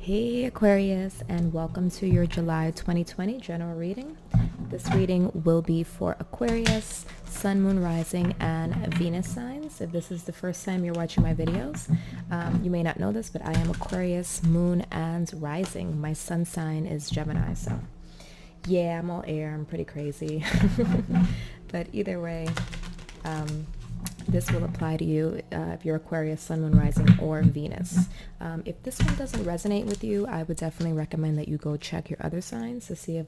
Hey Aquarius, and welcome to your July 2020 general reading. This reading will be for Aquarius, Sun, Moon, Rising, and Venus signs. If this is the first time you're watching my videos, you may not know this, but I am Aquarius, Moon, and Rising. My Sun sign is Gemini, so yeah, I'm all air. I'm pretty crazy. But either way, this will apply to you if you're Aquarius, Sun, Moon, Rising, or Venus. If this one doesn't resonate with you, I would definitely recommend that you go check your other signs to see if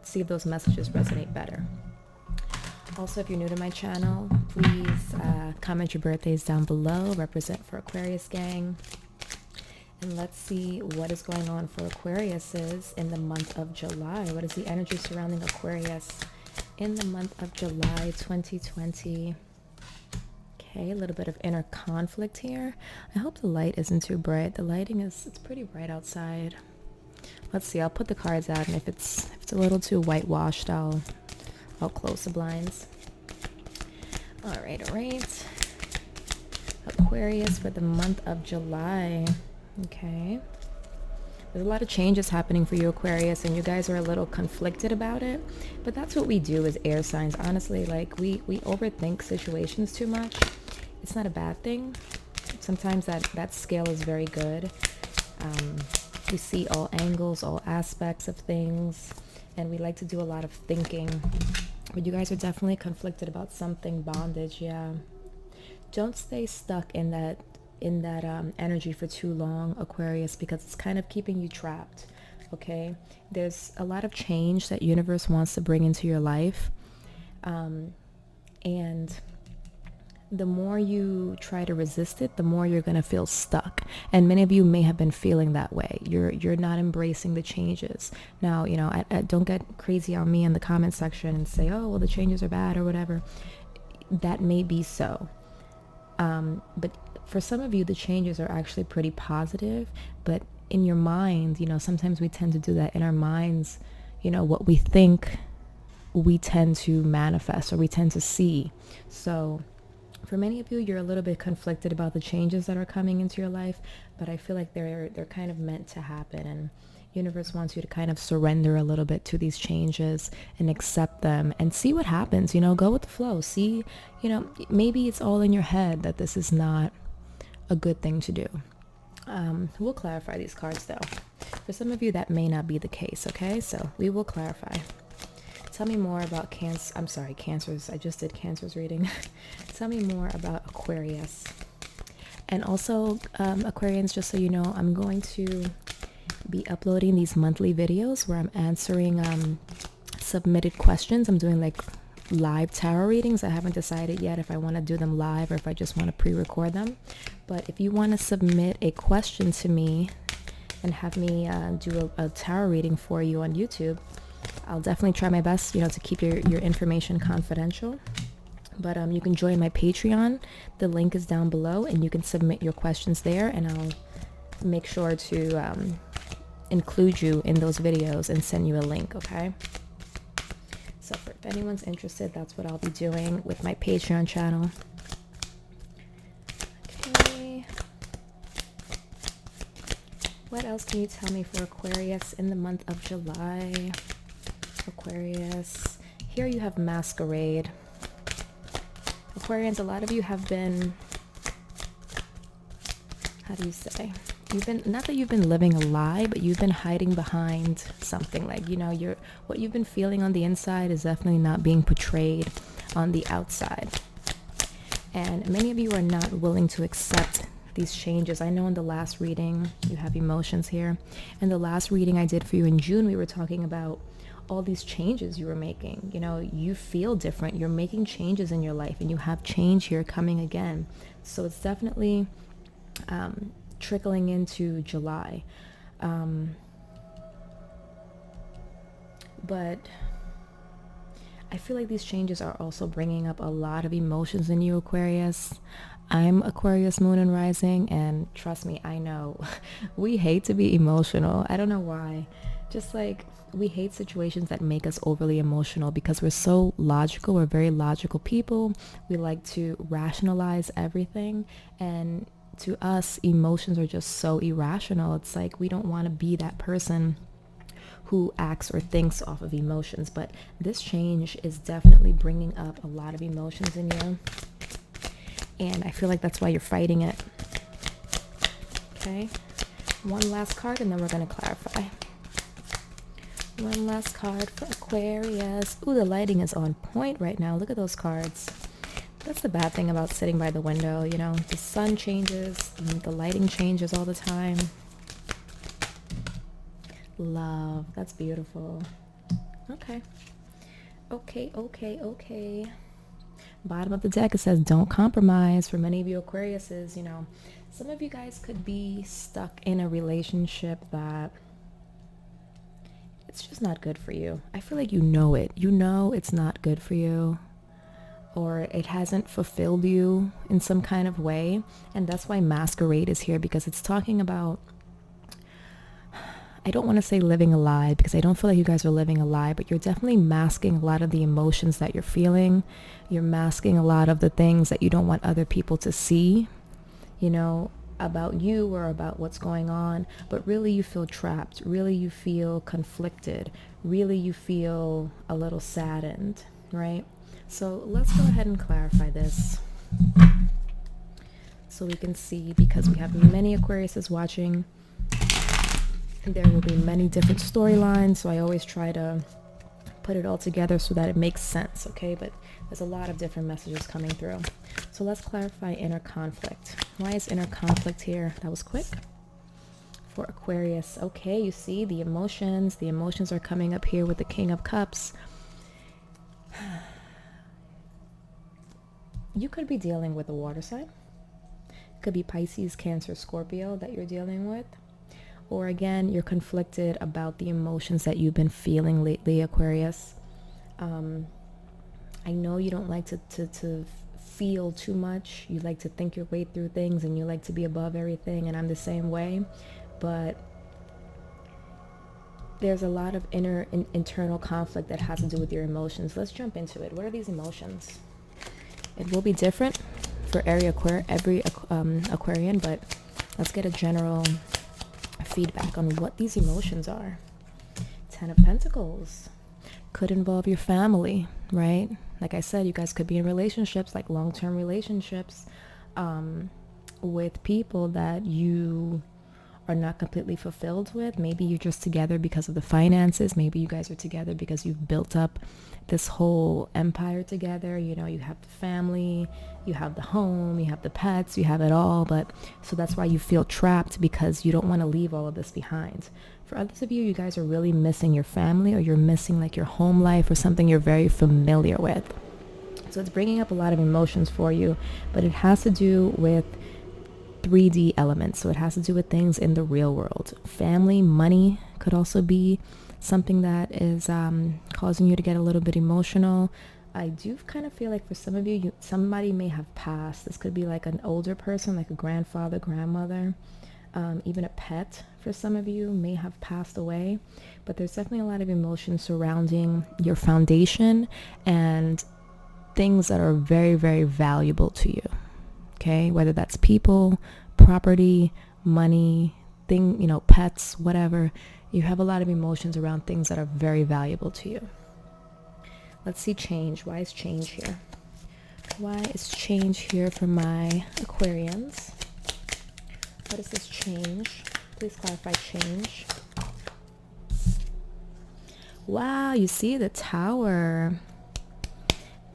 see if those messages resonate better. Also, if you're new to my channel, please comment your birthdays down below. Represent for Aquarius gang. And let's see what is going on for Aquariuses in the month of July. What is the energy surrounding Aquarius in the month of July 2020? Okay, a little bit of inner conflict here. I hope the light isn't too bright. The lighting it's pretty bright outside. Let's see, I'll put the cards out, and if it's a little too whitewashed, I'll close the blinds. All right. Aquarius for the month of July. Okay. There's a lot of changes happening for you, Aquarius, and you guys are a little conflicted about it. But that's what we do as air signs. Honestly, like we overthink situations too much. It's not a bad thing. Sometimes that scale is very good. We see all angles, all aspects of things, and we like to do a lot of thinking. But you guys are definitely conflicted about something. Bondage, yeah. Don't stay stuck in that energy for too long, Aquarius, because it's kind of keeping you trapped. Okay, there's a lot of change that universe wants to bring into your life, and the more you try to resist it, the more you're going to feel stuck. And many of you may have been feeling that way. You're not embracing the changes. Now, I don't get crazy on me in the comment section and say, oh, well, the changes are bad or whatever. That may be so. But for some of you, the changes are actually pretty positive. But in your mind, sometimes we tend to do that in our minds. What we think, we tend to manifest, or we tend to see. So for many of you, you're a little bit conflicted about the changes that are coming into your life, but I feel like they're kind of meant to happen, and universe wants you to kind of surrender a little bit to these changes and accept them and see what happens. Go with the flow. See, maybe it's all in your head that this is not a good thing to do. We'll clarify these cards though. For some of you, that may not be the case. Okay, so we will clarify. Tell me more about Cancers. I just did Cancer's reading. Tell me more about Aquarius. And also, Aquarians, just so you know, I'm going to be uploading these monthly videos where I'm answering submitted questions. I'm doing like live tarot readings. I haven't decided yet if I want to do them live or if I just want to pre-record them. But if you want to submit a question to me and have me do a tarot reading for you on YouTube, I'll definitely try my best, to keep your information confidential. But you can join my Patreon. The link is down below, and you can submit your questions there, and I'll make sure to include you in those videos and send you a link, okay? So if anyone's interested, that's what I'll be doing with my Patreon channel. Okay. What else can you tell me for Aquarius in the month of July? Aquarius. Here you have Masquerade. Aquarians, a lot of you have been, how do you say? Not that you've been living a lie, but you've been hiding behind something. Like, what you've been feeling on the inside is definitely not being portrayed on the outside. And many of you are not willing to accept these changes. I know in the last reading, you have emotions here. In the last reading I did for you in June, we were talking about all these changes you were making. You feel different. You're making changes in your life, and you have change here coming again. So it's definitely trickling into July. But I feel like these changes are also bringing up a lot of emotions in you, Aquarius. I'm Aquarius, Moon, and Rising, and trust me, I know we hate to be emotional. I don't know why. Just like we hate situations that make us overly emotional because we're so logical. We're very logical people. We like to rationalize everything, and to us, emotions are just so irrational. It's like we don't want to be that person who acts or thinks off of emotions, but this change is definitely bringing up a lot of emotions in you, and I feel like that's why you're fighting it. Okay, one last card and then we're going to clarify. One last card for Aquarius. Ooh, the lighting is on point right now. Look at those cards. That's the bad thing about sitting by the window, you know, the sun changes, the lighting changes all the time. Love, that's beautiful. Okay. Bottom of the deck, it says don't compromise. For many of you Aquariuses, you know, some of you guys could be stuck in a relationship that it's just not good for you. I feel like you know it. You know it's not good for you, or it hasn't fulfilled you in some kind of way. And that's why Masquerade is here, because it's talking about, I don't want to say living a lie, because I don't feel like you guys are living a lie, but you're definitely masking a lot of the emotions that you're feeling. You're masking a lot of the things that you don't want other people to see, you know, about you or about what's going on. But really you feel trapped. Really you feel conflicted. Really you feel a little saddened, right? So let's go ahead and clarify this so we can see, because we have many Aquariuses watching. There will be many different storylines, so I always try to put it all together so that it makes sense, okay? But there's a lot of different messages coming through. So let's clarify inner conflict. Why is inner conflict here? That was quick. For Aquarius, okay, you see the emotions. The emotions are coming up here with the King of Cups. You could be dealing with a water sign. It could be Pisces, Cancer, Scorpio that you're dealing with. Or again, you're conflicted about the emotions that you've been feeling lately, Aquarius. I know you don't like to feel too much. You like to think your way through things, and you like to be above everything, and I'm the same way. But there's a lot of internal conflict that has to do with your emotions. Let's jump into it. What are these emotions? It will be different for every Aquarian, but let's get a general feedback on what these emotions are. 10 of Pentacles could involve your family, right? Like I said, you guys could be in relationships, like long-term relationships, with people that you are not completely fulfilled with. Maybe you're just together because of the finances. Maybe you guys are together because you've built up this whole empire together. You know, you have the family, you have the home, you have the pets, you have it all. But so that's why you feel trapped, because you don't want to leave all of this behind. For others of you, you guys are really missing your family, or you're missing like your home life or something you're very familiar with. So it's bringing up a lot of emotions for you, but it has to do with 3D elements. So it has to do with things in the real world. Family, money could also be something that is causing you to get a little bit emotional. I do kind of feel like for some of you, somebody may have passed. This could be like an older person, like a grandfather, grandmother, even a pet for some of you may have passed away. But there's definitely a lot of emotion surrounding your foundation and things that are very, very valuable to you. Okay, whether that's people, property, money, pets, whatever. You have a lot of emotions around things that are very valuable to you. Let's see change. Why is change here? Why is change here for my Aquarians? What is this change? Please clarify change. Wow, you see the Tower.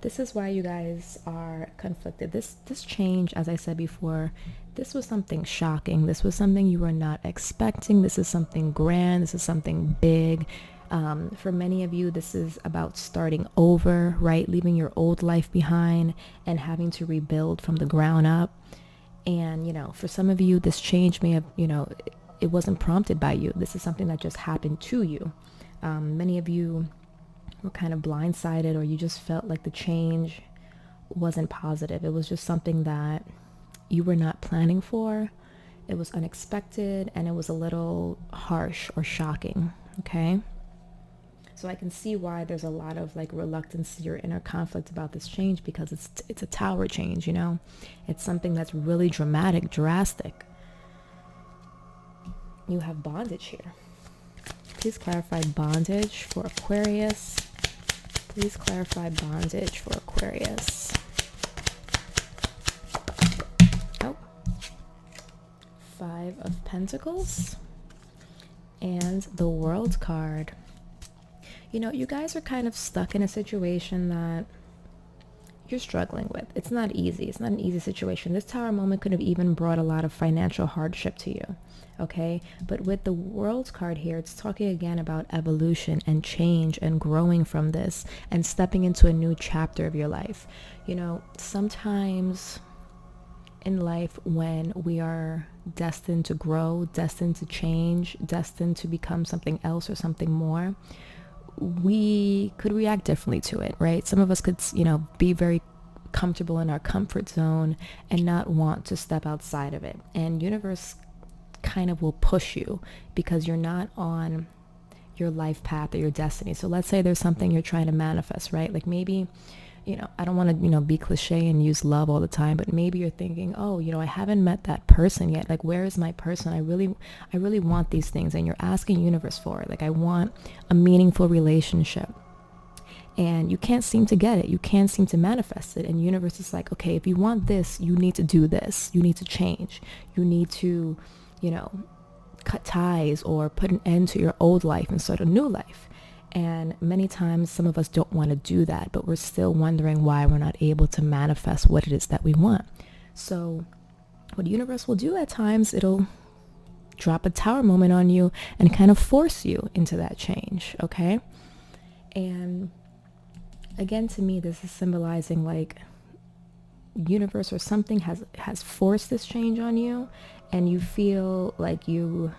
This is why you guys are conflicted. This change, as I said before, this was something shocking. This was something you were not expecting. This is something grand. This is something big. For many of you, this is about starting over, right? Leaving your old life behind and having to rebuild from the ground up. And, for some of you, this change may have, it wasn't prompted by you. This is something that just happened to you. Many of you were kind of blindsided, or you just felt like the change wasn't positive. It was just something that you were not planning for. It was unexpected, and it was a little harsh or shocking. Okay. So I can see why there's a lot of like reluctance or inner conflict about this change, because it's a tower change, you know? It's something that's really dramatic, drastic. You have bondage here. Please clarify bondage for Aquarius. Please clarify bondage for Aquarius. Oh. 5 of Pentacles. And the World card. You know, you guys are kind of stuck in a situation that you're struggling with. It's not easy. It's not an easy situation. This Tower moment could have even brought a lot of financial hardship to you. Okay, but with the World card here, it's talking again about evolution and change and growing from this and stepping into a new chapter of your life. You know, sometimes in life, when we are destined to grow, destined to change, destined to become something else or something more, we could react differently to it, right? Some of us could, you know, be very comfortable in our comfort zone and not want to step outside of it. And universe kind of will push you because you're not on your life path or your destiny. So let's say there's something you're trying to manifest, right? Like maybe, you know, I don't want to, you know, be cliche and use love all the time, but maybe you're thinking, oh, you know, I haven't met that person yet. Like, where is my person? I really want these things. And you're asking universe for it. Like, I want a meaningful relationship. And you can't seem to get it. You can't seem to manifest it. And universe is like, okay, if you want this, you need to do this. You need to change. You need to, you know, cut ties or put an end to your old life and start a new life. And many times some of us don't want to do that, but we're still wondering why we're not able to manifest what it is that we want. So what the universe will do at times, it'll drop a Tower moment on you and kind of force you into that change, okay? And again, to me, this is symbolizing like universe or something has forced this change on you, and you feel like you've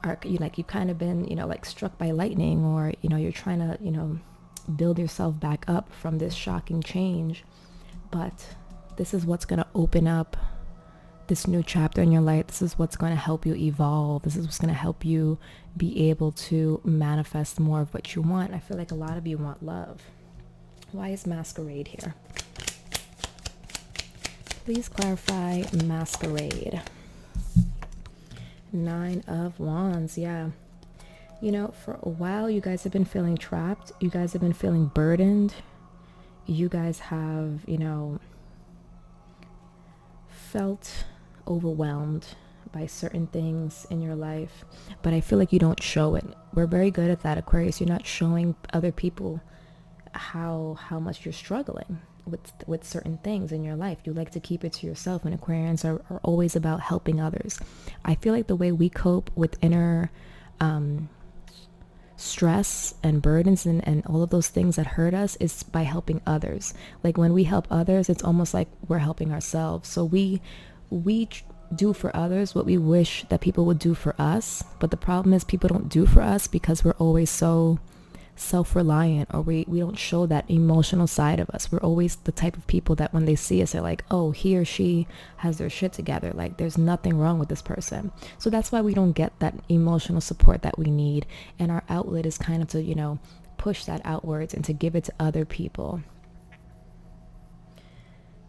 kind of been, you know, like struck by lightning, or, you know, you're trying to, you know, build yourself back up from this shocking change. But this is what's going to open up this new chapter in your life. This is what's going to help you evolve. This is what's going to help you be able to manifest more of what you want. I feel like a lot of you want love. Why is Masquerade here? Please clarify Masquerade. 9 of Wands. Yeah. You know, for a while, you guys have been feeling trapped. You guys have been feeling burdened. You guys have, you know, felt overwhelmed by certain things in your life. But I feel like you don't show it. We're very good at that, Aquarius. You're not showing other people how much you're struggling with certain things in your life. You like to keep it to yourself, and Aquarians are always about helping others. I feel like the way we cope with inner stress and burdens and all of those things that hurt us is by helping others. Like when we help others, it's almost like we're helping ourselves. So we do for others what we wish that people would do for us. But the problem is people don't do for us because we're always so self-reliant, or we don't show that emotional side of us. We're always the type of people that when they see us, they're like, oh, he or she has their shit together. Like there's nothing wrong with this person. So that's why we don't get that emotional support that we need. And our outlet is kind of to, you know, push that outwards and to give it to other people.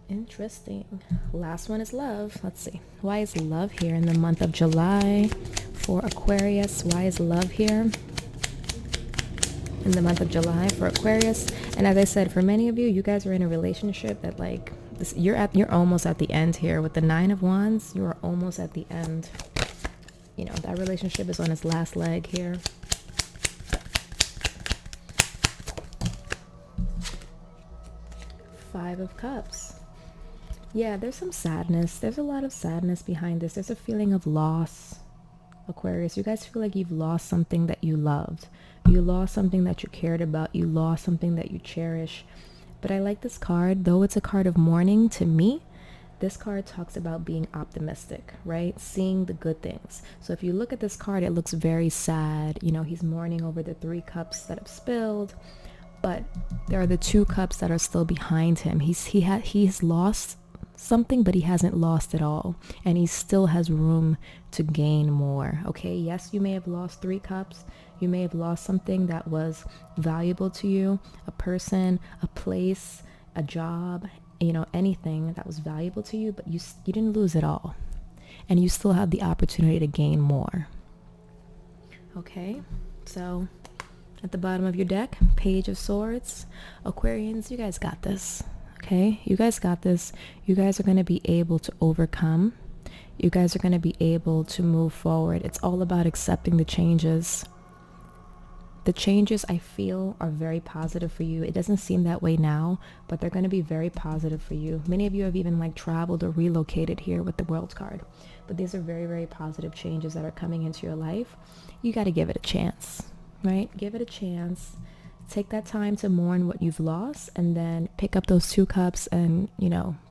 Interesting. Last one is love. Let's see. Why is love here in the month of July for Aquarius? Why is love here in the month of July for Aquarius? And as I said, for many of you, you guys are in a relationship that like this, you're almost at the end here with the 9 of Wands. You are almost at the end. You know, that relationship is on its last leg here. Five of Cups. Yeah, there's some sadness. There's a lot of sadness behind this. There's a feeling of loss, Aquarius. You guys feel like you've lost something that you loved. You lost something that you cared about. You lost something that you cherish. But I like this card. Though it's a card of mourning, to me, this card talks about being optimistic, right? Seeing the good things. So if you look at this card, it looks very sad. You know, he's mourning over the 3 cups that have spilled. But there are the 2 cups that are still behind him. He's lost something, but he hasn't lost it all. And he still has room to gain more. Okay, yes, you may have lost 3 cups. You may have lost something that was valuable to you, a person, a place, a job, anything that was valuable to you, but you didn't lose it all. And you still have the opportunity to gain more. Okay, so at the bottom of your deck, Page of Swords. Aquarians, you guys got this. Okay, you guys got this. You guys are going to be able to overcome. You guys are going to be able to move forward. It's all about accepting the changes. The changes, I feel, are very positive for you. It doesn't seem that way now, but they're going to be very positive for you. Many of you have even traveled or relocated here with the World card. But these are very, very positive changes that are coming into your life. You got to give it a chance, right? Give it a chance. Take that time to mourn what you've lost, and then pick up those 2 cups and,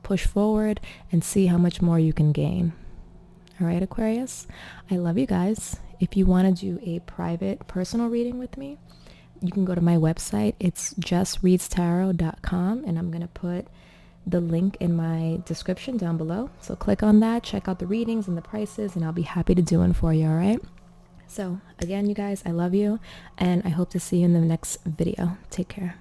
push forward and see how much more you can gain. All right, Aquarius, I love you guys. If you want to do a private personal reading with me, you can go to my website. It's justreadstarot.com, and I'm going to put the link in my description down below. So click on that, check out the readings and the prices, and I'll be happy to do one for you, all right? So again, you guys, I love you, and I hope to see you in the next video. Take care.